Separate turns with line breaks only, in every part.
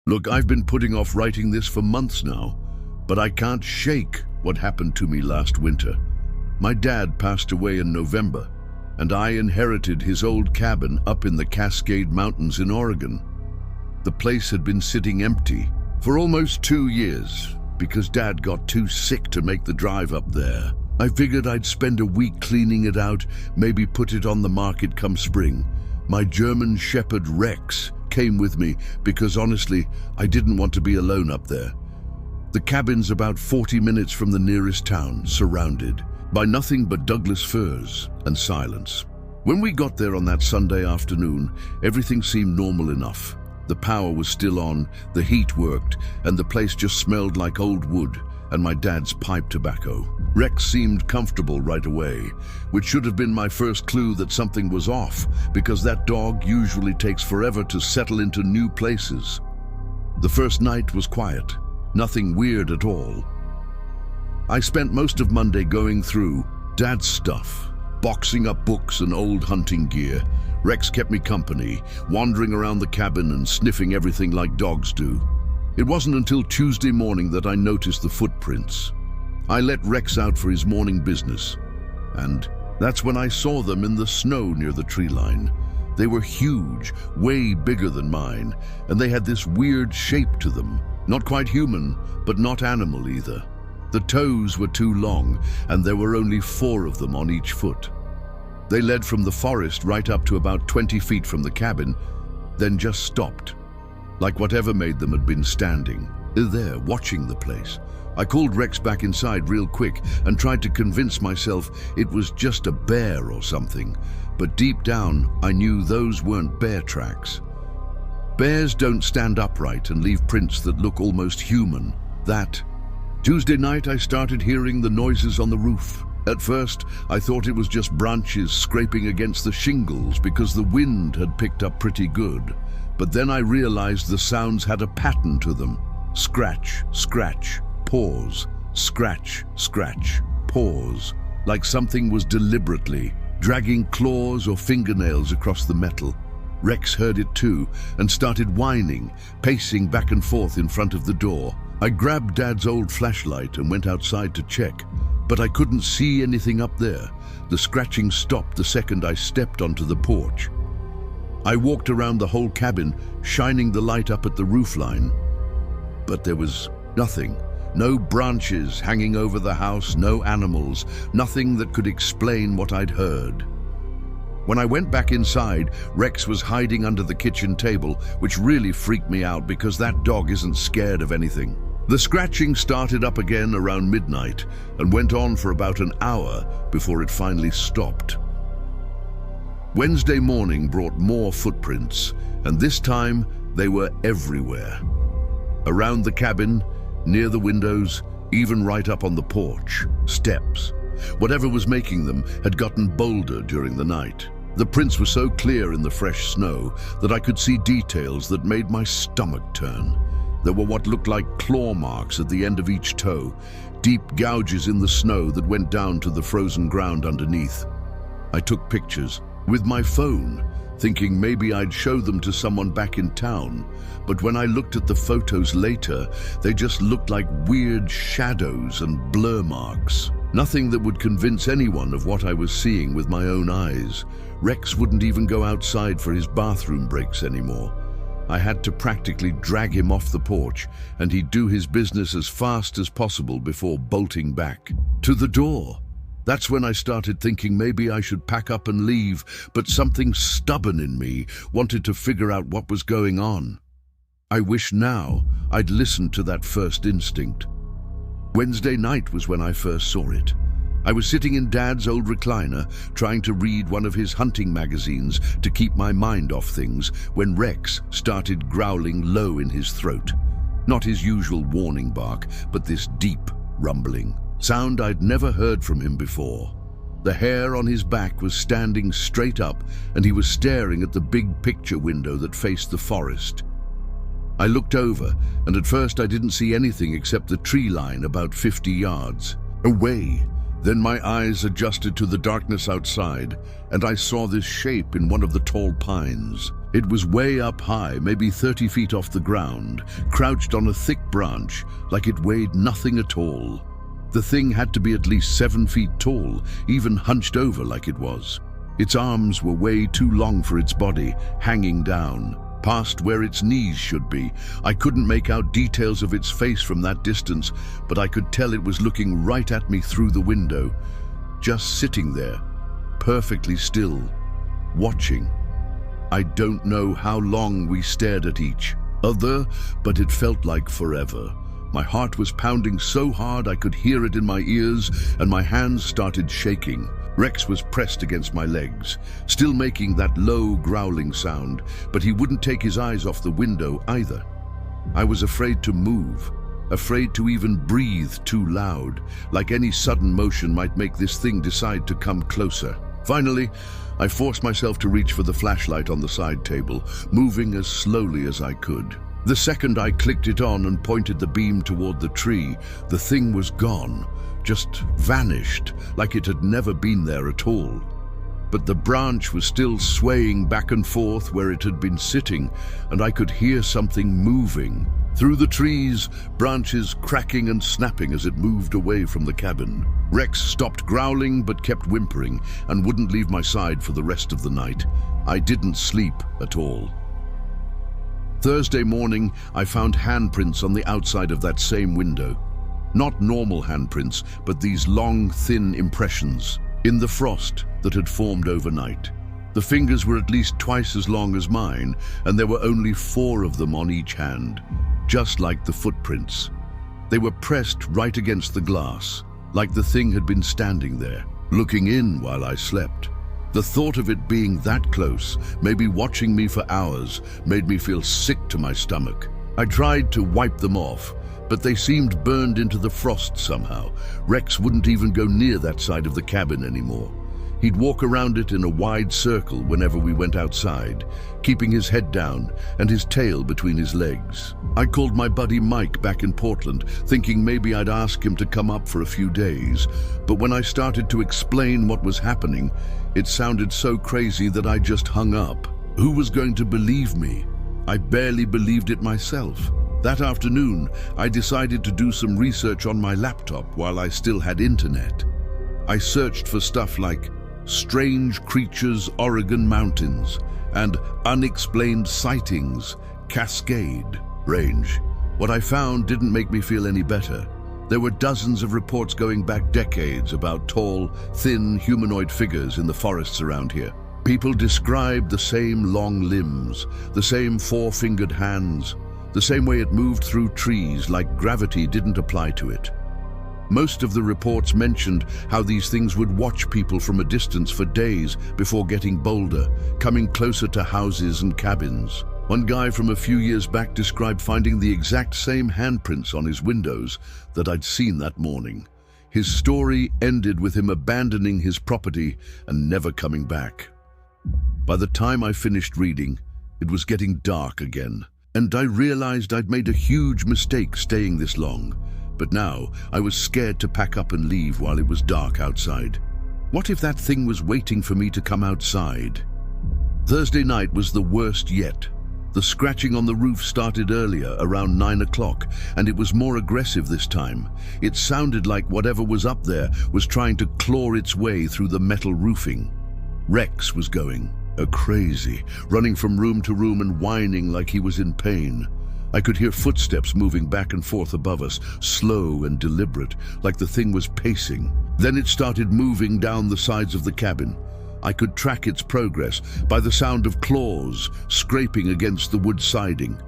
Look, I've been putting off writing this for months now, but I can't shake what happened to me last winter. My dad passed away in November, and I inherited his old cabin up in the Cascade Mountains in Oregon. The place had been sitting empty for almost 2 years because Dad got too sick to make the drive up there. I figured I'd spend a week cleaning it out, maybe put it on the market come spring. My German Shepherd Rex came with me because honestly, I didn't want to be alone up there. The cabin's about 40 minutes from the nearest town, surrounded by nothing but Douglas firs and silence. When we got there on that Sunday afternoon, everything seemed normal enough. The power was still on, the heat worked, and the place just smelled like old wood and my dad's pipe tobacco. Rex seemed comfortable right away, which should have been my first clue that something was off, because that dog usually takes forever to settle into new places. The first night was quiet, nothing weird at all. I spent most of Monday going through Dad's stuff, boxing up books and old hunting gear. Rex kept me company, wandering around the cabin and sniffing everything like dogs do. It wasn't until Tuesday morning that I noticed the footprints. I let Rex out for his morning business, and that's when I saw them in the snow near the tree line. They were huge, way bigger than mine, and they had this weird shape to them. Not quite human, but not animal either. The toes were too long, and there were only 4 of them on each foot. They led from the forest right up to about 20 feet from the cabin, then just stopped, like whatever made them had been standing there, watching the place. I called Rex back inside real quick and tried to convince myself it was just a bear or something, but deep down I knew those weren't bear tracks. Bears don't stand upright and leave prints that look almost human. Tuesday night I started hearing the noises on the roof. At first, I thought it was just branches scraping against the shingles because the wind had picked up pretty good. But then I realized the sounds had a pattern to them. Scratch, scratch, pause, scratch, scratch, pause. Like something was deliberately dragging claws or fingernails across the metal. Rex heard it too and started whining, pacing back and forth in front of the door. I grabbed Dad's old flashlight and went outside to check, but I couldn't see anything up there. The scratching stopped the second I stepped onto the porch. I walked around the whole cabin, shining the light up at the roofline, but there was nothing. No branches hanging over the house, no animals, nothing that could explain what I'd heard. When I went back inside, Rex was hiding under the kitchen table, which really freaked me out because that dog isn't scared of anything. The scratching started up again around midnight and went on for about an hour before it finally stopped. Wednesday morning brought more footprints, and this time they were everywhere. Around the cabin, near the windows, even right up on the porch. Steps. Whatever was making them had gotten bolder during the night. The prints were so clear in the fresh snow that I could see details that made my stomach turn. There were what looked like claw marks at the end of each toe, deep gouges in the snow that went down to the frozen ground underneath. I took pictures with my phone, thinking maybe I'd show them to someone back in town, but when I looked at the photos later, they just looked like weird shadows and blur marks. Nothing that would convince anyone of what I was seeing with my own eyes. Rex wouldn't even go outside for his bathroom breaks anymore. I had to practically drag him off the porch, and he'd do his business as fast as possible before bolting back to the door. That's when I started thinking maybe I should pack up and leave, but something stubborn in me wanted to figure out what was going on. I wish now I'd listened to that first instinct. Wednesday night was when I first saw it. I was sitting in Dad's old recliner, trying to read one of his hunting magazines to keep my mind off things, when Rex started growling low in his throat. Not his usual warning bark, but this deep rumbling sound I'd never heard from him before. The hair on his back was standing straight up, and he was staring at the big picture window that faced the forest. I looked over, and at first I didn't see anything except the tree line about 50 yards away. Then my eyes adjusted to the darkness outside, and I saw this shape in one of the tall pines. It was way up high, maybe 30 feet off the ground, crouched on a thick branch, like it weighed nothing at all. The thing had to be at least 7 feet tall, even hunched over like it was. Its arms were way too long for its body, hanging down, past where its knees should be. I couldn't make out details of its face from that distance, but I could tell it was looking right at me through the window, just sitting there, perfectly still, watching. I don't know how long we stared at each other, but it felt like forever. My heart was pounding so hard I could hear it in my ears, and my hands started shaking. Rex was pressed against my legs, still making that low, growling sound, but he wouldn't take his eyes off the window either. I was afraid to move, afraid to even breathe too loud, like any sudden motion might make this thing decide to come closer. Finally, I forced myself to reach for the flashlight on the side table, moving as slowly as I could. The second I clicked it on and pointed the beam toward the tree, the thing was gone, just vanished, like it had never been there at all. But the branch was still swaying back and forth where it had been sitting, and I could hear something moving. Through the trees, branches cracking and snapping as it moved away from the cabin. Rex stopped growling but kept whimpering and wouldn't leave my side for the rest of the night. I didn't sleep at all. Thursday morning, I found handprints on the outside of that same window. Not normal handprints, but these long, thin impressions in the frost that had formed overnight. The fingers were at least twice as long as mine, and there were only 4 of them on each hand, just like the footprints. They were pressed right against the glass, like the thing had been standing there, looking in while I slept. The thought of it being that close, maybe watching me for hours, made me feel sick to my stomach. I tried to wipe them off, but they seemed burned into the frost somehow. Rex wouldn't even go near that side of the cabin anymore. He'd walk around it in a wide circle whenever we went outside, keeping his head down and his tail between his legs. I called my buddy Mike back in Portland, thinking maybe I'd ask him to come up for a few days. But when I started to explain what was happening, it sounded so crazy that I just hung up. Who was going to believe me? I barely believed it myself. That afternoon, I decided to do some research on my laptop while I still had internet. I searched for stuff like strange creatures, Oregon mountains, and unexplained sightings, Cascade Range. What I found didn't make me feel any better. There were dozens of reports going back decades about tall, thin, humanoid figures in the forests around here. People described the same long limbs, the same 4-fingered hands, the same way it moved through trees, like gravity didn't apply to it. Most of the reports mentioned how these things would watch people from a distance for days before getting bolder, coming closer to houses and cabins. One guy from a few years back described finding the exact same handprints on his windows that I'd seen that morning. His story ended with him abandoning his property and never coming back. By the time I finished reading, it was getting dark again, and I realized I'd made a huge mistake staying this long. But now I was scared to pack up and leave while it was dark outside. What if that thing was waiting for me to come outside? Thursday night was the worst yet. The scratching on the roof started earlier, around 9 o'clock, and it was more aggressive this time. It sounded like whatever was up there was trying to claw its way through the metal roofing. Rex was going crazy, running from room to room and whining like he was in pain. I could hear footsteps moving back and forth above us, slow and deliberate, like the thing was pacing. Then it started moving down the sides of the cabin. I could track its progress by the sound of claws scraping against the wood siding.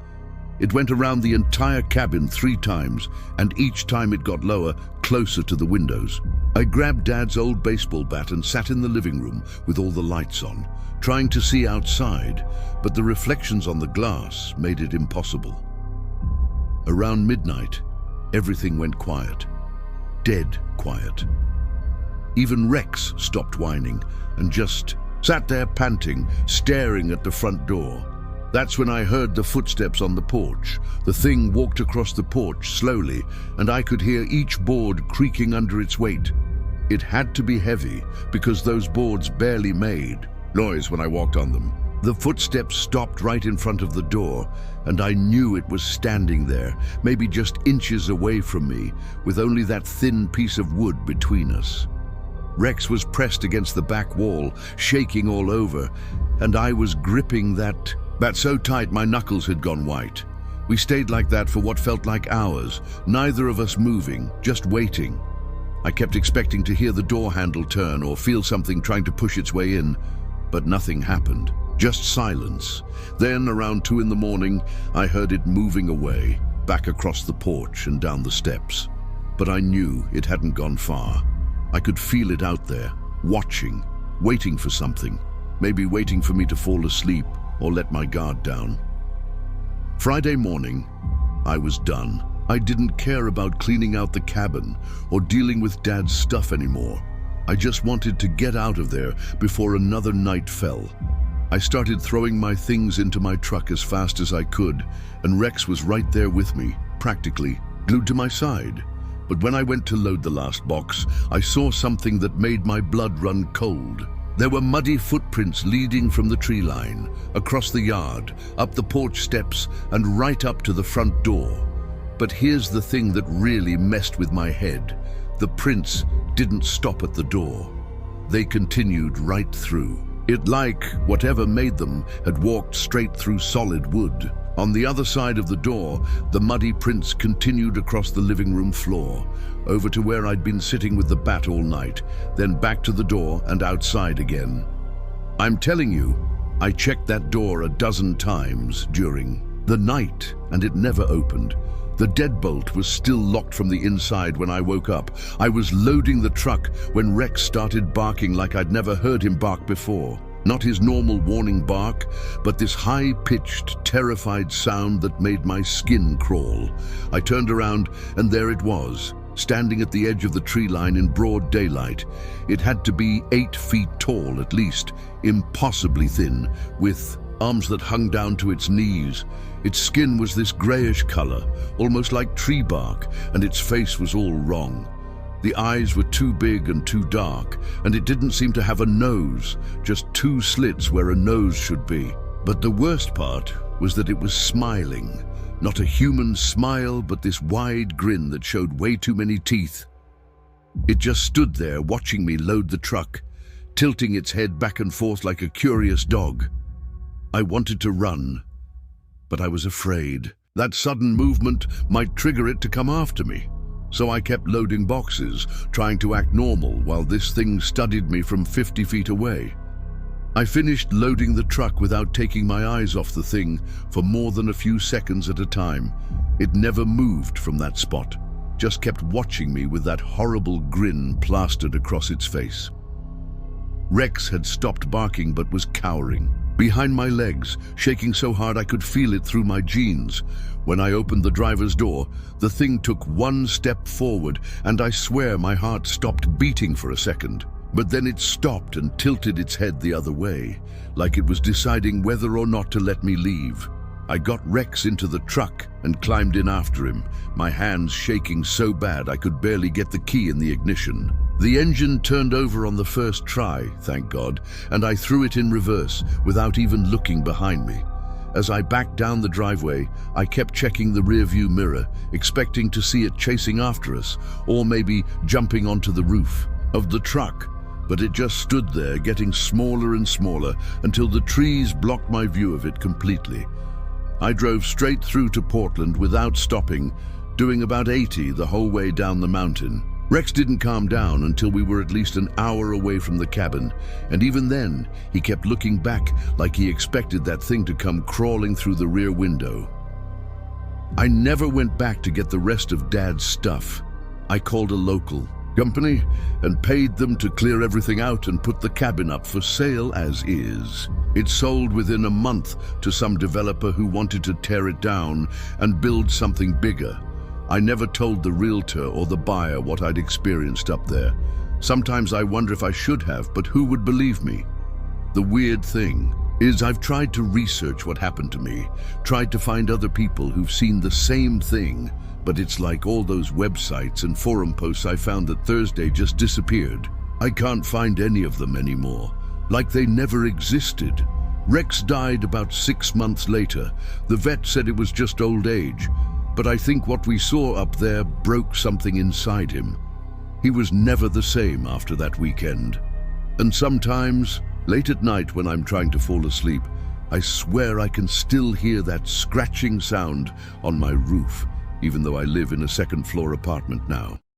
It went around the entire cabin 3 times, and each time it got lower, closer to the windows. I grabbed Dad's old baseball bat and sat in the living room with all the lights on, trying to see outside, but the reflections on the glass made it impossible. Around midnight, everything went quiet. Dead quiet. Even Rex stopped whining and just sat there panting, staring at the front door. That's when I heard the footsteps on the porch. The thing walked across the porch slowly, and I could hear each board creaking under its weight. It had to be heavy, because those boards barely made noise when I walked on them. The footsteps stopped right in front of the door, and I knew it was standing there, maybe just inches away from me, with only that thin piece of wood between us. Rex was pressed against the back wall, shaking all over, and I was gripping that so tight my knuckles had gone white. We stayed like that for what felt like hours, neither of us moving, just waiting. I kept expecting to hear the door handle turn or feel something trying to push its way in, but nothing happened. Just silence. Then, around 2 in the morning, I heard it moving away, back across the porch and down the steps. But I knew it hadn't gone far. I could feel it out there, watching, waiting for something, maybe waiting for me to fall asleep or let my guard down. Friday morning, I was done. I didn't care about cleaning out the cabin or dealing with Dad's stuff anymore. I just wanted to get out of there before another night fell. I started throwing my things into my truck as fast as I could, and Rex was right there with me, practically glued to my side. But when I went to load the last box, I saw something that made my blood run cold. There were muddy footprints leading from the tree line, across the yard, up the porch steps, and right up to the front door. But here's the thing that really messed with my head. The prints didn't stop at the door. They continued right through. It like whatever made them had walked straight through solid wood. On the other side of the door, the muddy prints continued across the living room floor, over to where I'd been sitting with the bat all night, then back to the door and outside again. I'm telling you, I checked that door a dozen times during the night, and it never opened. The deadbolt was still locked from the inside when I woke up. I was loading the truck when Rex started barking like I'd never heard him bark before. Not his normal warning bark, but this high-pitched, terrified sound that made my skin crawl. I turned around, and there it was, standing at the edge of the tree line in broad daylight. It had to be 8 feet tall at least, impossibly thin, with arms that hung down to its knees. Its skin was this grayish color, almost like tree bark, and its face was all wrong. The eyes were too big and too dark, and it didn't seem to have a nose, just 2 slits where a nose should be. But the worst part was that it was smiling. Not a human smile, but this wide grin that showed way too many teeth. It just stood there watching me load the truck, tilting its head back and forth like a curious dog. I wanted to run, but I was afraid. That sudden movement might trigger it to come after me. So I kept loading boxes, trying to act normal while this thing studied me from 50 feet away. I finished loading the truck without taking my eyes off the thing for more than a few seconds at a time. It never moved from that spot, just kept watching me with that horrible grin plastered across its face. Rex had stopped barking but was cowering, behind my legs, shaking so hard I could feel it through my jeans. When I opened the driver's door, the thing took 1 step forward, and I swear my heart stopped beating for a second. But then it stopped and tilted its head the other way, like it was deciding whether or not to let me leave. I got Rex into the truck and climbed in after him, my hands shaking so bad I could barely get the key in the ignition. The engine turned over on the first try, thank God, and I threw it in reverse without even looking behind me. As I backed down the driveway, I kept checking the rearview mirror, expecting to see it chasing after us, or maybe jumping onto the roof of the truck. But it just stood there, getting smaller and smaller, until the trees blocked my view of it completely. I drove straight through to Portland without stopping, doing about 80 the whole way down the mountain. Rex didn't calm down until we were at least an hour away from the cabin, and even then, he kept looking back like he expected that thing to come crawling through the rear window. I never went back to get the rest of Dad's stuff. I called a local company and paid them to clear everything out and put the cabin up for sale as is. It sold within a month to some developer who wanted to tear it down and build something bigger. I never told the realtor or the buyer what I'd experienced up there. Sometimes I wonder if I should have, but who would believe me? The weird thing is I've tried to research what happened to me, tried to find other people who've seen the same thing, but it's like all those websites and forum posts I found that Thursday just disappeared. I can't find any of them anymore, like they never existed. Rex died about 6 months later. The vet said it was just old age, but I think what we saw up there broke something inside him. He was never the same after that weekend. And sometimes, late at night when I'm trying to fall asleep, I swear I can still hear that scratching sound on my roof, even though I live in a second-floor apartment now.